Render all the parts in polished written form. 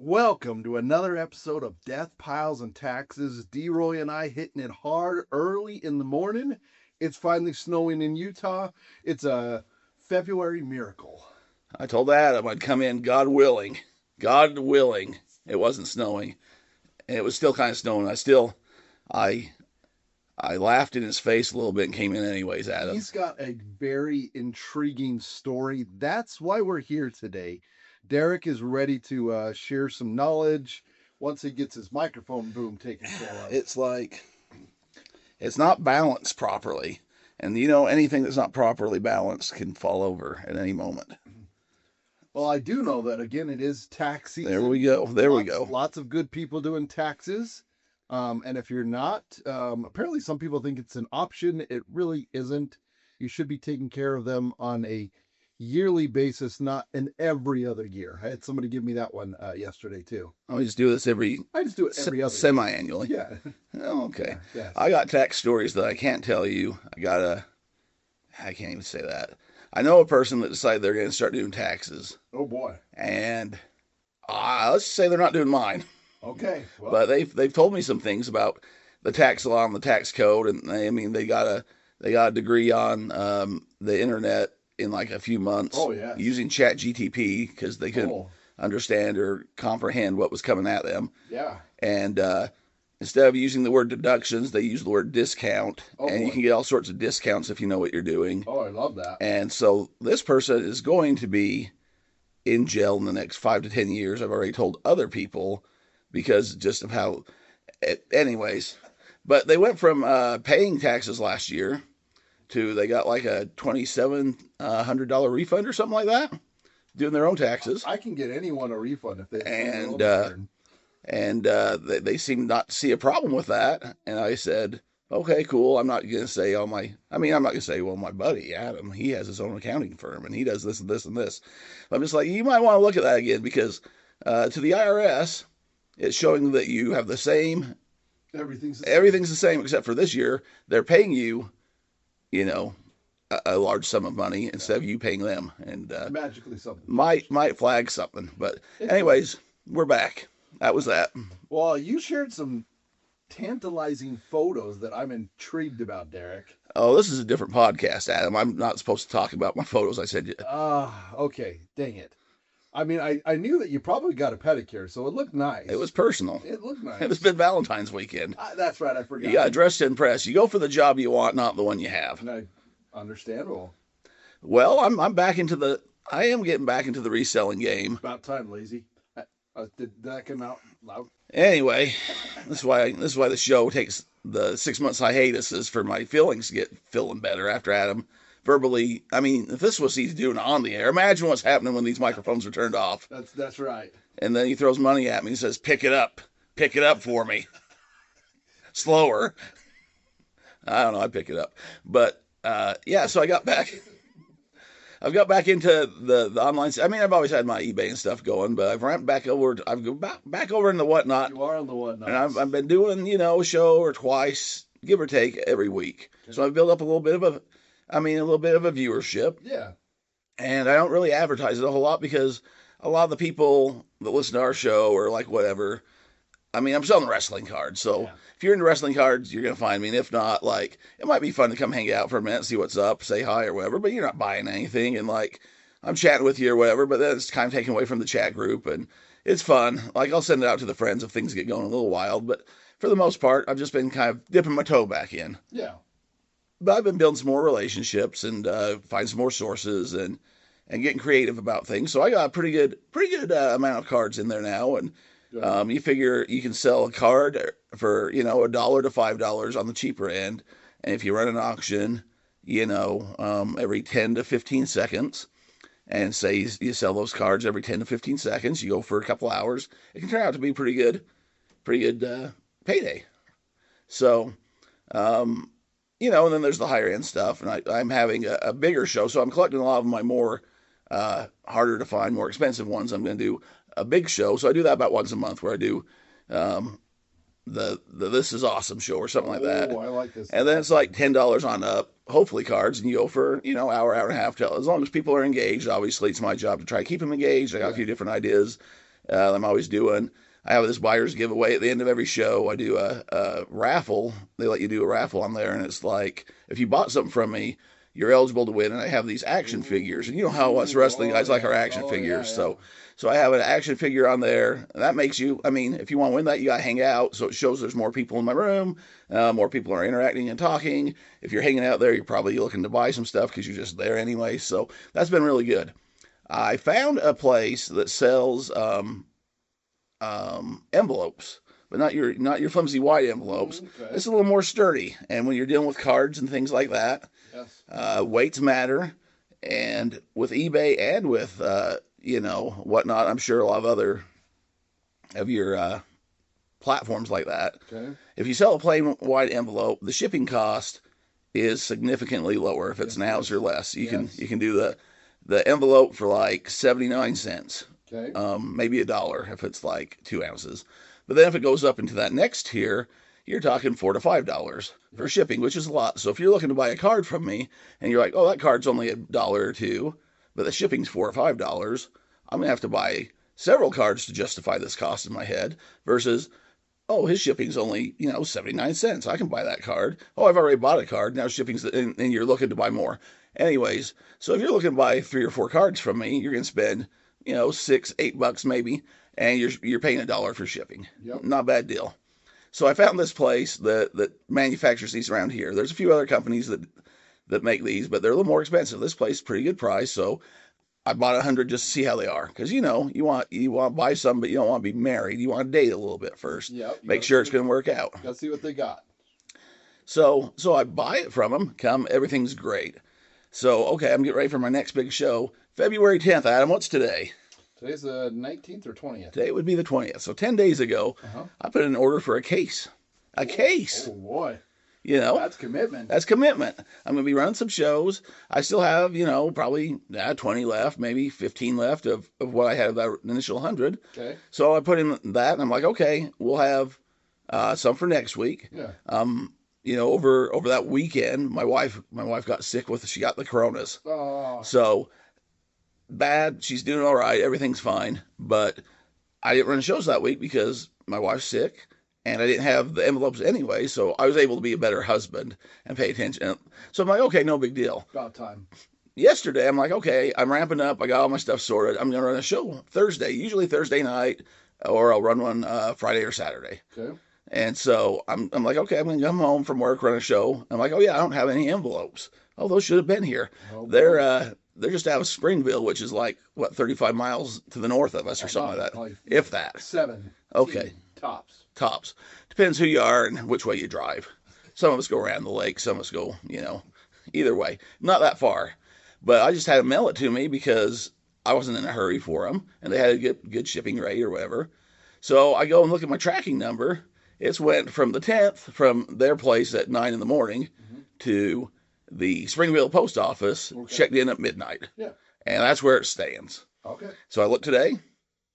Welcome to another episode of Death, Piles, and Taxes. D-Roy and I hitting it hard early in the morning. It's finally snowing in Utah. It's a February miracle. I told Adam I'd come in, God willing. God willing. It wasn't snowing. And it was still kind of snowing. I I laughed in his face a little bit and came in anyways, Adam. He's got a very intriguing story. That's why we're here today. Derek is ready to share some knowledge once he gets his microphone boom taken care of. It's not balanced properly. And anything that's not properly balanced can fall over at any moment. Well, I do know that, again, it is tax season. There we go. We go. Lots of good people doing taxes. And if you're not, apparently some people think it's an option. It really isn't. You should be taking care of them on a yearly basis, not in every other year. I had somebody give me that one yesterday too. I just do this I just do it every other semi-annually. Yeah. Oh, okay. Yeah, yes. I got tax stories that I can't tell you. I can't even say that. I know a person that decided they're going to start doing taxes. Oh boy. And let's say they're not doing mine. Okay. Well, But they've told me some things about the tax law and the tax code, and they got a degree on the internet in like a few months. Oh, yeah. Using ChatGTP because they couldn't understand or comprehend what was coming at them. Yeah. And instead of using the word deductions, they use the word discount, and you can get all sorts of discounts if you know what you're doing. Oh, I love that. And so this person is going to be in jail in the next 5 to 10 years. I've already told other people because just of how, anyways. But they went from paying taxes last year to they got like a $2,700 refund or something like that, doing their own taxes. I can get anyone a refund if they. And they seem not to see a problem with that. And I said, okay, cool. I'm not going to say I'm not going to say, well, my buddy Adam, he has his own accounting firm and he does this and this and this. But I'm just like, you might want to look at that again because to the IRS, it's showing that you have the same. Everything's the same except for this year. They're paying you, a large sum of money instead of you paying them. And magically something might flag something. But anyways, we're back. That was that. Well, you shared some tantalizing photos that I'm intrigued about, Derek. Oh, this is a different podcast, Adam. I'm not supposed to talk about my photos I sent you. Okay. Dang it. I mean, I knew that you probably got a pedicure, so it looked nice. It was personal. It looked nice. It's been Valentine's weekend. That's right. I forgot. You got dressed to impress. You go for the job you want, not the one you have. Understandable. Well, I am getting back into the reselling game. About time, lazy. Did that come out loud? Anyway, this is why the show takes the 6 months hiatuses for my feelings to get feeling better after Adam verbally. I mean, if this was easy doing on the air, imagine what's happening when these microphones are turned off. That's right. And then he throws money at me and says, "Pick it up for me, slower." I don't know. I pick it up, but yeah. So I got back. I've got back into the online. I mean, I've always had my eBay and stuff going, but I've ramped back over. I've gone back over in the Whatnot. You are on the Whatnot. And I've been doing, a show or twice, give or take, every week. So I've built up a little bit of a viewership. Yeah. And I don't really advertise it a whole lot because a lot of the people that listen to our show or like whatever, I'm selling wrestling cards. So if you're into wrestling cards, you're going to find me. And if not, like, it might be fun to come hang out for a minute, see what's up, say hi or whatever, but you're not buying anything. And like, I'm chatting with you or whatever, but then it's kind of taken away from the chat group and it's fun. Like, I'll send it out to the friends if things get going a little wild, but for the most part, I've just been kind of dipping my toe back in. Yeah. But I've been building some more relationships and find some more sources and getting creative about things. So I got a pretty good amount of cards in there now. And you figure you can sell a card for, $1 to $5 on the cheaper end. And if you run an auction, every 10 to 15 seconds, and say you sell those cards every 10 to 15 seconds, you go for a couple hours, it can turn out to be pretty good payday. So, and then there's the higher end stuff, and I'm having a bigger show, so I'm collecting a lot of my more harder to find, more expensive ones. I'm going to do a big show, so I do that about once a month, where I do the This Is Awesome show or something like that. Oh, I like this. And then it's like $10 on up, hopefully cards, and you go for hour and a half. As long as people are engaged, obviously it's my job to try to keep them engaged. I got a few different ideas I'm always doing. I have this buyer's giveaway at the end of every show. I do a raffle. They let you do a raffle on there, and it's like if you bought something from me, you're eligible to win. And I have these action figures, and you know how us wrestling guys like our action figures. So I have an action figure on there. That makes you. I mean, if you want to win that, you got to hang out. So it shows there's more people in my room. More people are interacting and talking. If you're hanging out there, you're probably looking to buy some stuff because you're just there anyway. So that's been really good. I found a place that sells envelopes, but not your flimsy white envelopes. Okay. It's a little more sturdy, and when you're dealing with cards and things like that, Yes. weights matter. And with eBay and with whatnot, I'm sure a lot of other of your platforms like that. Okay. If you sell a plain white envelope, the shipping cost is significantly lower if it's an ounce or less. You can do the envelope for like 79 cents. Okay. Maybe $1 if it's like 2 ounces. But then if it goes up into that next tier, you're talking $4 to $5 for shipping, which is a lot. So if you're looking to buy a card from me and you're like, oh, that card's only $1 or $2, but the shipping's $4 or $5, I'm gonna have to buy several cards to justify this cost in my head versus, oh, his shipping's only 79 cents. I can buy that card. Oh, I've already bought a card. Now shipping's and you're looking to buy more. Anyways, so if you're looking to buy 3 or 4 cards from me, you're gonna spend $6, $8 maybe, and you're paying $1 for shipping. Yep. Not a bad deal. So I found this place that manufactures these around here. There's a few other companies that make these, but they're a little more expensive. This place, pretty good price. So I bought 100 just to see how they are, because you want to buy some, but you don't want to be married. You want to date a little bit first. Yep. Make sure it's going to work out. Let's see what they got. So I buy it from them. Everything's great. So okay, I'm getting ready for my next big show, February 10th. Adam, what's today? Today's the 19th or 20th. Today would be the 20th. So 10 days ago, I put in an order for a case. A case. Oh boy. That's commitment. That's commitment. I'm going to be running some shows. I still have, probably 20 left, maybe 15 left of what I had of that initial 100. Okay. So I put in that, and I'm like, okay, we'll have some for next week. Yeah. Over that weekend, my wife got sick she got the coronas. Oh. So bad. She's doing all right. Everything's fine. But I didn't run shows that week because my wife's sick. And I didn't have the envelopes anyway, so I was able to be a better husband and pay attention. So I'm like, okay, no big deal. About time. Yesterday, I'm like, okay, I'm ramping up. I got all my stuff sorted. I'm going to run a show Thursday, usually Thursday night, or I'll run one Friday or Saturday. Okay. And so I'm like, okay, I'm going to come home from work, run a show. I'm like, oh, yeah, I don't have any envelopes. Oh, those should have been here. Oh, they're just out of Springville, which is like, 35 miles to the north of us or something like that, like if that. 7. Okay. Tops. Depends who you are and which way you drive. Some of us go around the lake. Some of us go, either way. Not that far. But I just had them mail it to me because I wasn't in a hurry for them. And they had a good shipping rate or whatever. So I go and look at my tracking number. It's went from the 10th, from their place at 9 in the morning to the Springville post office, checked in at midnight. Yeah. And that's where it stands. Okay. So I look today.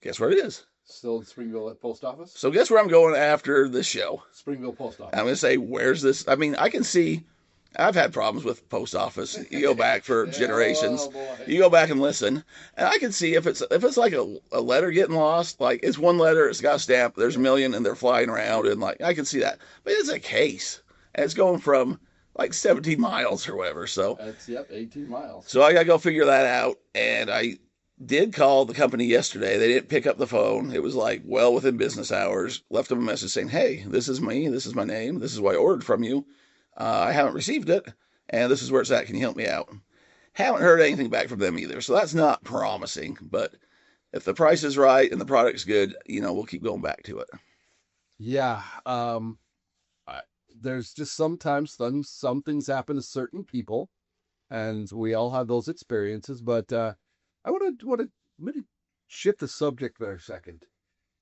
Guess where it is? Still in Springville at post office? So guess where I'm going after this show? Springville post office. I'm going to say, where's this? I mean, I can see, I've had problems with post office. You go back for generations. You go back and listen. And I can see if it's like a letter getting lost, like it's one letter, it's got a stamp, there's a million and they're flying around, and like, I can see that. But it's a case. And it's going from like 17 miles or whatever. So that's 18 miles. So I got to go figure that out. And I did call the company yesterday. They didn't pick up the phone. It was like well within business hours. Left them a message saying, hey, this is me. This is my name. This is what I ordered from you. I haven't received it, and this is where it's at. Can you help me out? Haven't heard anything back from them either. So that's not promising. But if the price is right and the product's good, we'll keep going back to it. Yeah. There's just sometimes some things happen to certain people, and we all have those experiences. But I want to shift the subject for a second.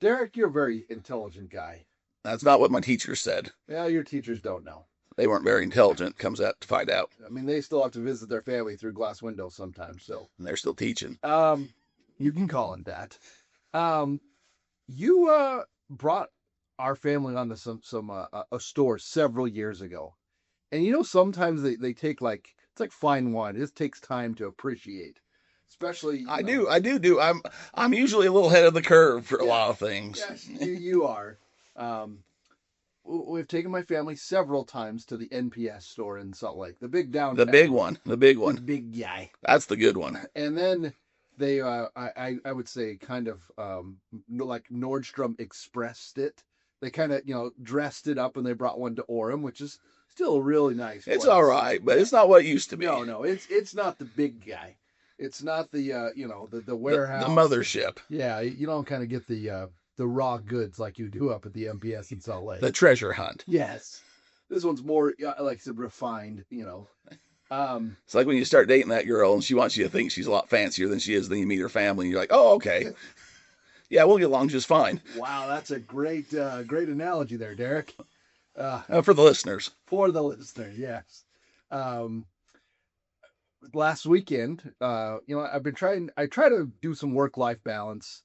Derek, you're a very intelligent guy. That's not what my teacher said. Yeah, your teachers don't know. They weren't very intelligent, comes out to find out. I mean, they still have to visit their family through glass windows sometimes, so. And they're still teaching. You can call it that. You brought our family onto a store several years ago. And sometimes they take it's like fine wine. It just takes time to appreciate. especially. I do. I'm usually a little ahead of the curve for a lot of things. Yes, you are. Um, we've taken my family several times to the NPS store in Salt Lake, the big downtown. The big one. The big one. The big guy. That's the good one. And then they, I would say, kind of like Nordstrom expressed it. They kind of, dressed it up and they brought one to Orem, which is still a really nice place. It's all right, but it's not what it used to be. No, it's not the big guy. It's not the, the warehouse. The mothership. Yeah, you don't kind of get the raw goods like you do up at the NPS in Salt Lake. The treasure hunt. Yes. This one's more, like I said, refined, It's like when you start dating that girl and she wants you to think she's a lot fancier than she is, then you meet her family and you're like, oh, okay. Yeah, we'll get along just fine. Wow, that's a great analogy there, Derek. For the listeners. For the listeners, yes. Last weekend, I try to do some work-life balance.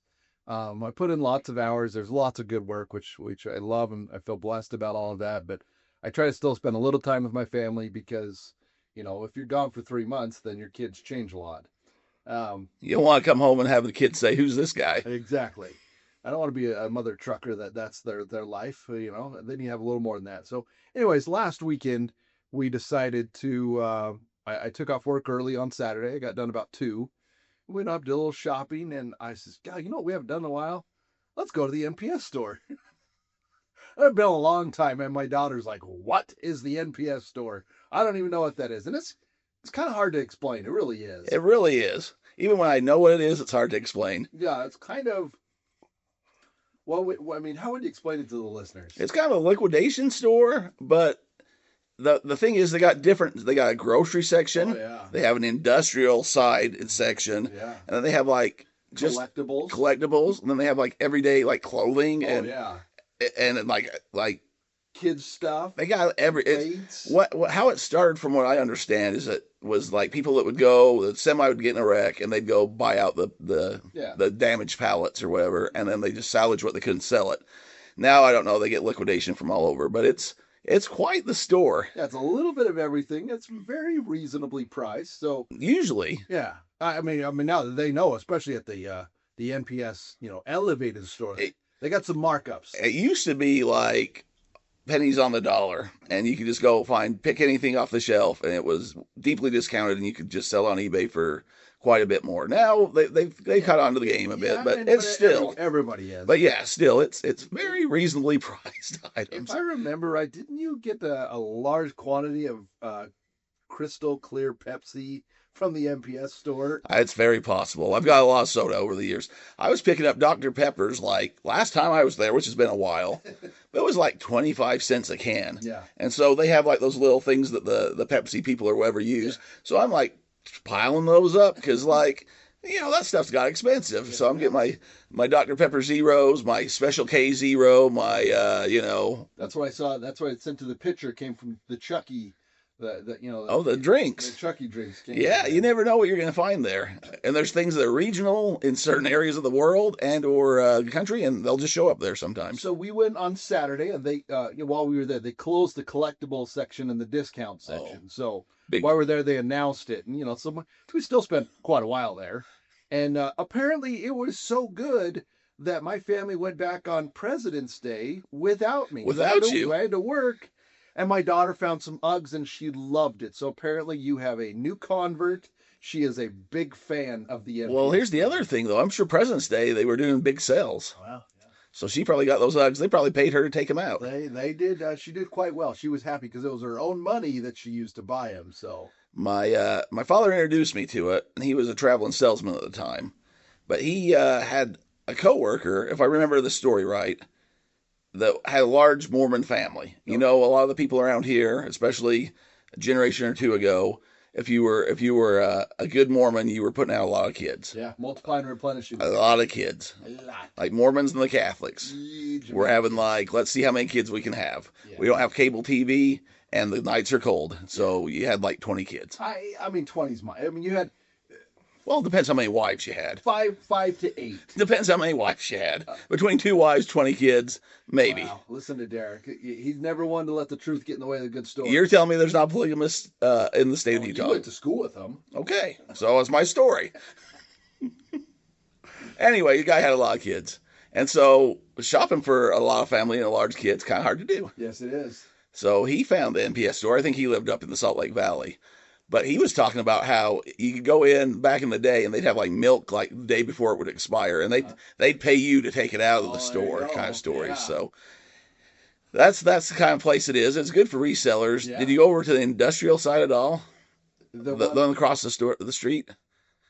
I put in lots of hours. There's lots of good work, which I love, and I feel blessed about all of that. But I try to still spend a little time with my family because, if you're gone for 3 months, then your kids change a lot. You don't want to come home and have the kids say, "Who's this guy?" Exactly. I don't want to be a mother trucker that's their life. Then you have a little more than that. So, anyways, last weekend we decided to. I took off work early on Saturday. I got done about 2. Went up, did a little shopping, and I says, God, you know what we haven't done in a while? Let's go to the NPS store. It's been a long time, and my daughter's like, what is the NPS store? I don't even know what that is. And it's kind of hard to explain. It really is. It really is. Even when I know what it is, it's hard to explain. Yeah, it's kind of, well, I mean, how would you explain it to the listeners? It's kind of a liquidation store, but the thing is, they got a grocery section. Oh, yeah. They have an industrial side section. Yeah. And then they have like just collectibles. And then they have like everyday like clothing and like kids stuff. They got how it started from what I understand is it was like people that would go, the semi would get in a wreck and they'd go buy out the damaged pallets or whatever, and then they just salvage what they couldn't sell it. Now I don't know, they get liquidation from all over, but it's quite the store. Yeah, it's a little bit of everything. It's very reasonably priced. So usually, yeah. I mean, now that they know, especially at the NPS, elevated store, they got some markups. It used to be like pennies on the dollar, and you could just go pick anything off the shelf, and it was deeply discounted, and you could just sell on eBay for quite a bit more. Now they cut onto the game a bit, but still everybody is. But yeah, still it's very reasonably priced items. If I remember right, didn't you get a large quantity of crystal clear Pepsi from the NPS store? It's very possible. I've got a lot of soda over the years. I was picking up Dr. Pepper's like last time I was there, which has been a while, but it was like 25 cents a can. Yeah. And so they have like those little things that the Pepsi people or whatever use. Yeah. So I'm like piling those up because like, that stuff's got expensive. So I'm getting my Dr. Pepper Zeros, my Special K Zero, my, That's what I saw. That's why it sent to the picture came from the Chucky. The drinks. The Chucky drinks. Yeah, you never know what you're going to find there. And there's things that are regional in certain areas of the world and or country, and they'll just show up there sometimes. So we went on Saturday, and they while we were there, they closed the collectible section and the discount section. So while we were there, they announced it, and so we still spent quite a while there. And apparently, it was so good that my family went back on President's Day without me. Without you, I had to work. And my daughter found some Uggs and she loved it. So apparently you have a new convert. She is a big fan of the NPS. Well, here's the other thing, though. I'm sure President's Day, they were doing big sales. Wow. Yeah. So she probably got those Uggs. They probably paid her to take them out. They did. She did quite well. She was happy because it was her own money that she used to buy them. So my father introduced me to it, and he was a traveling salesman at the time. But he had a coworker, if I remember the story right, that had a large Mormon family. A lot of the people around here, especially a generation or two ago, if you were a good Mormon, you were putting out a lot of kids. Yeah, multiply and replenish. A lot of kids. A lot. Like Mormons and the Catholics. We're having let's see how many kids we can have. Yeah. We don't have cable TV, and the nights are cold, so you had like 20 kids. I mean, 20's you had. Well, it depends how many wives you had. 5 to 8. Depends how many wives you had. Between 2 wives, 20 kids, maybe. Wow. Listen to Derek. He's never one to let the truth get in the way of the good story. You're telling me there's not polygamists in the state of Utah? You went to school with them. Okay, so it's my story. Anyway, the guy had a lot of kids. And so shopping for a lot of family and a large kid's kind of hard to do. Yes, it is. So he found the NPS store. I think he lived up in the Salt Lake Valley. But he was talking about how you could go in back in the day and they'd have like milk like the day before it would expire, and they'd pay you to take it out of the store, kind of stories. Yeah. So that's the kind of place it is. It's good for resellers. Yeah. Did you go over to the industrial side at all? The The one, one across the street.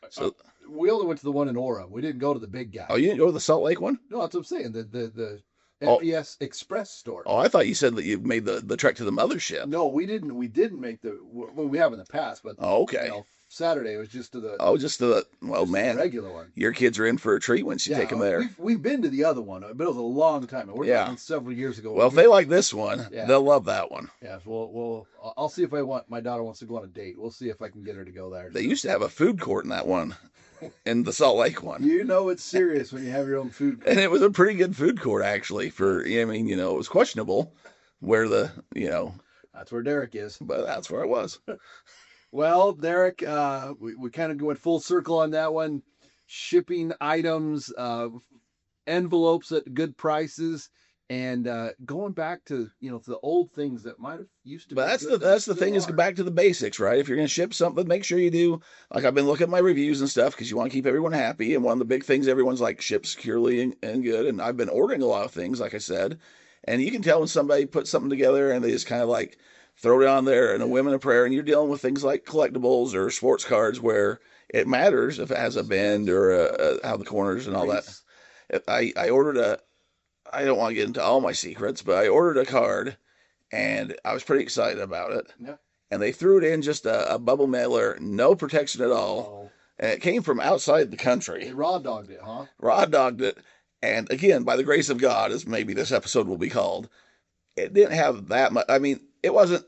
So we only went to the one in Aura. We didn't go to the big guy. oh, you didn't go to the Salt Lake one? No, that's what I'm saying. The Oh. NPS Express store. Oh, I thought you said that you made the trek to the mothership. No, we didn't. We didn't make the. Well, we have in the past, but Oh, okay. Saturday was just to the. Oh, just the well, just to the man, regular one. your kids are in for a treat once you take them there. We've been to the other one, but it was a long time. We're Yeah. talking several years ago. Well, if they like this one, Yeah. they'll love that one. Yeah, well, I'll see if my daughter wants to go on a date. We'll see if I can get her to go there. They used to have a food court in that one, in the Salt Lake one. You know it's serious when you have your own food. And it was a pretty good food court, actually. I mean, it was questionable where That's where Derek is. but that's where it was. Well, Derek, we kind of went full circle on that one. Shipping items, envelopes at good prices, and going back to to the old things that might have used to. But be that's good, the still thing is are. back to the basics, right? If you're going to ship something, make sure you do, like I've been looking at my reviews and stuff because you want to keep everyone happy. And one of the big things everyone's like, ship securely and good. And I've been ordering a lot of things, like I said. And you can tell when somebody puts something together and they just kind of like throw it on there and a whim and a prayer. And you're dealing with things like collectibles or sports cards where it matters if it has a bend or how the corners and all that. I ordered I don't want to get into all my secrets, but I ordered a card and I was pretty excited about it. Yeah. And they threw it in just a bubble mailer, no protection at all. Oh, And it came from outside the they country. raw dogged it, huh? Raw dogged it. And again, by the grace of God, as maybe this episode will be called, it didn't have that much. I mean, I wasn't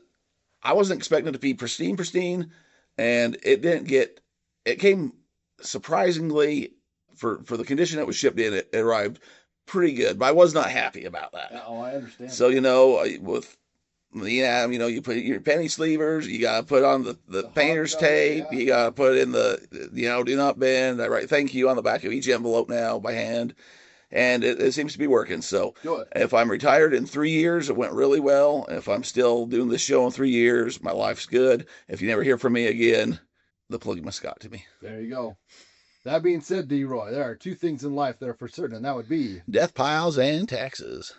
expecting it to be pristine. And it came surprisingly for the condition it was shipped in, it arrived pretty good, but I was not happy about that. Oh, I understand. So, with you put your penny sleevers, you got to put on the painter's hardcover, tape, yeah. you got to put in do not bend. I write thank you on the back of each envelope now by hand, and it seems to be working. So Good. if I'm retired in 3 years, it went really well. If I'm still doing this show in 3 years, my life's good. If you never hear from me again, the polygamous got to me. There you go. That being said, D. Roy, there are two things in life that are for certain, and that would be Death piles and taxes.